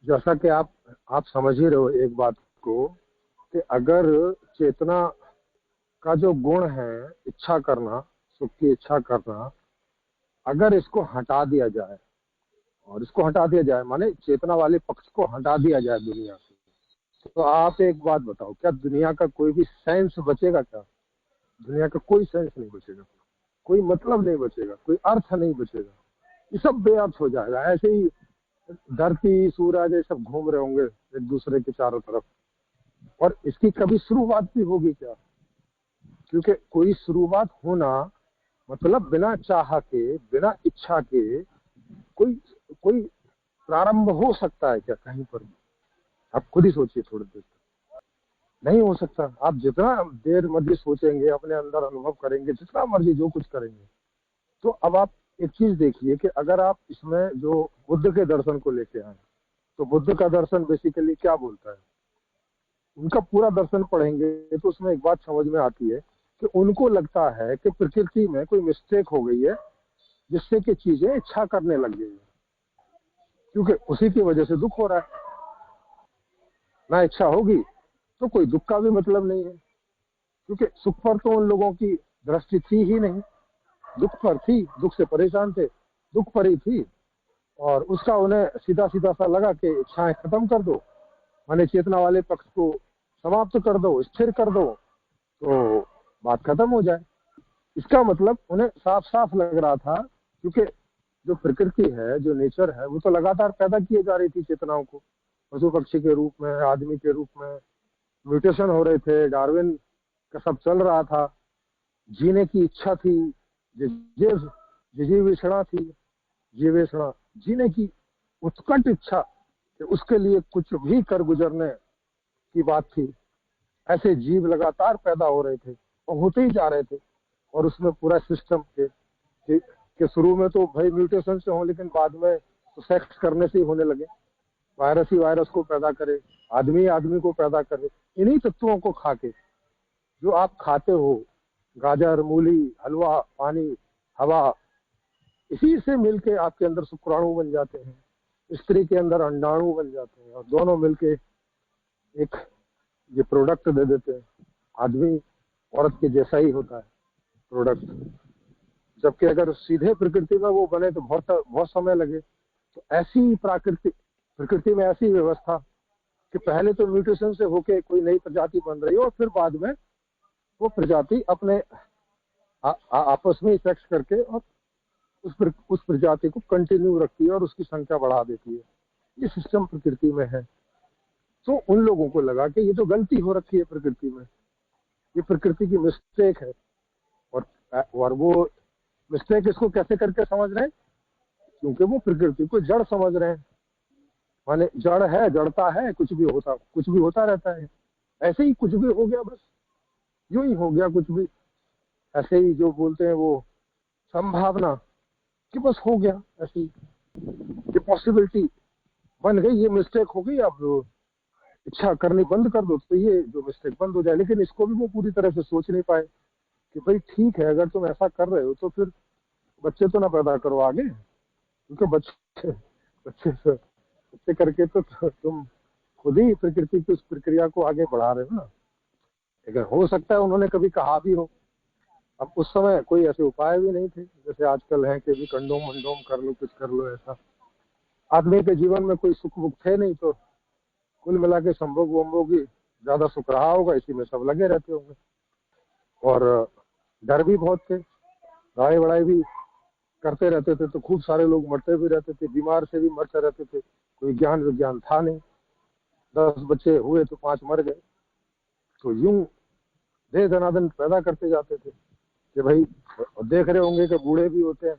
जैसा कि आप समझ ही रहे हो एक बात को, कि अगर चेतना का जो गुण है, इच्छा करना, सुख की इच्छा करना, अगर इसको हटा दिया जाए, और इसको हटा दिया जाए माने चेतना वाले पक्ष को हटा दिया जाए दुनिया से, तो आप एक बात बताओ, क्या दुनिया का कोई भी सेंस बचेगा? क्या दुनिया का कोई सेंस नहीं बचेगा, कोई मतलब नहीं बचेगा, कोई अर्थ नहीं बचेगा, ये सब बेअर्थ हो जाएगा। ऐसे ही धरती सूरज ये सब घूम रहे होंगे एक दूसरे के चारों तरफ, और इसकी कभी शुरुआत भी होगी क्या? क्योंकि कोई शुरुआत होना मतलब बिना चाह के, बिना इच्छा के कोई कोई प्रारंभ हो सकता है क्या कहीं पर भी? आप खुद ही सोचिए थोड़ी देर तक। नहीं हो सकता। आप जितना देर मर्जी सोचेंगे, अपने अंदर अनुभव करेंगे, जितना मर्जी जो कुछ करेंगे, तो अब आप एक चीज देखिए कि अगर आप इसमें जो बुद्ध के दर्शन को लेके आए, तो बुद्ध का दर्शन बेसिकली क्या बोलता है? उनका पूरा दर्शन पढ़ेंगे तो उसमें एक बात समझ में आती है कि उनको लगता है कि प्रकृति में कोई मिस्टेक हो गई है, जिससे कि चीजें इच्छा करने लग गई है, क्योंकि उसी की वजह से दुख हो रहा है। ना इच्छा होगी तो कोई दुख का भी मतलब नहीं है, क्योंकि सुख पर तो उन लोगों की दृष्टि थी ही नहीं, दुख पर थी, दुख से परेशान थे, दुख पर ही थी। और उसका उन्हें सीधा सीधा सा लगा कि इच्छाएं खत्म कर दो, माने चेतना वाले पक्ष को समाप्त कर दो, स्थिर कर दो, तो बात खत्म हो जाए। इसका मतलब उन्हें साफ साफ लग रहा था, क्योंकि जो प्रकृति है, जो नेचर है, वो तो लगातार पैदा किए जा रही थी चेतनाओं को, पशु पक्षी के रूप में, आदमी के रूप में म्यूटेशन हो रहे थे, डार्विन का सब चल रहा था, जीने की इच्छा थी, जिजीविषणा थी, जीवेषणा, जीने की उत्कट इच्छा कि उसके लिए कुछ भी कर गुजरने की बात थी। ऐसे जीव लगातार पैदा हो रहे थे और होते ही जा रहे थे, और उसमें पूरा सिस्टम के शुरू में तो भाई म्यूटेशन से हो, लेकिन बाद में तो सेक्स करने से ही होने लगे। वायरस ही वायरस को पैदा करे, आदमी आदमी को पैदा करे, इन्हीं तत्वों को खा के जो आप खाते हो, गाजर, मूली, हलवा, पानी, हवा, इसी से मिलके आपके अंदर शुक्राणु बन जाते हैं, स्त्री के अंदर अंडाणु बन जाते हैं, और दोनों मिलके एक ये प्रोडक्ट दे देते हैं। आदमी औरत के जैसा ही होता है प्रोडक्ट, जबकि अगर सीधे प्रकृति में वो बने तो बहुत बहुत समय लगे। तो ऐसी प्रकृति में ऐसी व्यवस्था कि पहले तो म्यूटेशन से होके कोई नई प्रजाति बन रही हो, और फिर बाद में वो प्रजाति अपने आपस में सेक्स करके और उस प्रजाति को कंटिन्यू रखती है और उसकी संख्या बढ़ा देती है। ये सिस्टम प्रकृति में है। तो उन लोगों को लगा कि ये तो गलती हो रखी है प्रकृति में, ये प्रकृति की मिस्टेक है। और वो मिस्टेक इसको कैसे करके समझ रहे हैं? क्योंकि वो प्रकृति को जड़ समझ रहे हैं, माने जड़ है, जड़ता है, कुछ भी होता रहता है। ऐसे ही कुछ भी हो गया, बस यूं ही हो गया कुछ भी, ऐसे ही जो बोलते हैं वो संभावना कि बस हो गया, ऐसी ये पॉसिबिलिटी बन गई, ये मिस्टेक हो गई, अब इच्छा करनी बंद कर दो तो ये जो मिस्टेक बंद हो जाए। लेकिन इसको भी वो पूरी तरह से सोच नहीं पाए कि भाई ठीक है, अगर तुम ऐसा कर रहे हो तो फिर बच्चे तो ना पैदा करो आगे, क्योंकि बच्चे बच्चे बच्चे करके तो तुम खुद ही प्रकृति की उस प्रक्रिया को आगे बढ़ा रहे हो ना। अगर हो सकता है उन्होंने कभी कहा भी हो। अब उस समय कोई ऐसे उपाय भी नहीं थे जैसे आजकल है कि भी कंडोम वंडोम कर लो, कुछ कर लो, ऐसा आदमी के जीवन में कोई सुख बुख थे नहीं, तो कुल मिला के संभोग वंभोग ही ज्यादा सुख रहा होगा, इसी में सब लगे रहते होंगे। और डर भी बहुत थे, लड़ाई वड़ाई भी करते रहते थे, तो खूब सारे लोग मरते भी रहते थे, बीमार से भी मरते रहते थे। कोई ज्ञान विज्ञान था नहीं, 10 बच्चे हुए तो 5 मर गए। तो यूं दे दनादन पैदा करते जाते थे कि भाई, देख रहे होंगे कि बूढ़े भी होते हैं,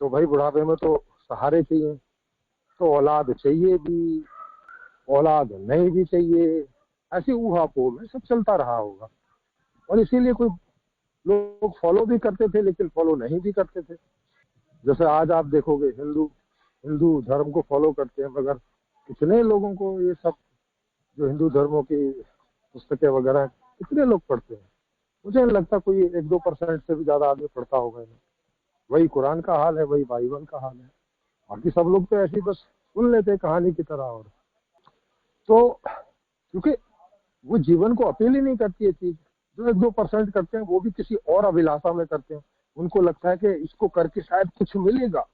तो भाई बुढ़ापे में तो सहारे चाहिए, तो औलाद चाहिए भी, औलाद नहीं भी चाहिए, ऐसी ऊहापोह में सब चलता रहा होगा। और इसीलिए कोई लोग फॉलो भी करते थे, लेकिन फॉलो नहीं भी करते थे। जैसे आज आप देखोगे हिंदू हिंदू धर्म को फॉलो करते हैं, मगर कितने लोगों को ये सब जो हिंदू धर्मों की पुस्तकें वगैरह कितने लोग पढ़ते हैं? मुझे नहीं लगता कोई 1-2% से भी ज्यादा आदमी पढ़ता होगा। वही कुरान का हाल है, वही बाइबल का हाल है। बाकी सब लोग तो ऐसे ही बस सुन लेते हैं कहानी की तरह। और तो क्योंकि वो जीवन को अपील ही नहीं करती है चीज। जो 1-2% करते हैं वो भी किसी और अभिलाषा में करते हैं। उनको लगता है कि इसको करके शायद कुछ मिलेगा,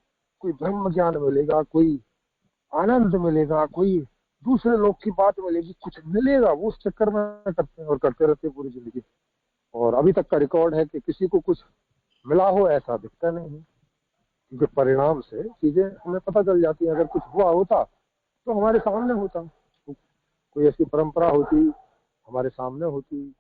कोई ब्रह्म ज्ञान मिलेगा, कोई आनंद मिलेगा, कोई दूसरे लोग की बात मिलेगी, कुछ मिलेगा। वो उस चक्कर में करते हैं और करते रहते हैं पूरी जिंदगी। और अभी तक का रिकॉर्ड है कि किसी को कुछ मिला हो ऐसा दिखता नहीं है। क्योंकि परिणाम से चीजें हमें पता चल जाती है। अगर कुछ हुआ होता तो हमारे सामने होता, कोई ऐसी परंपरा होती हमारे सामने होती,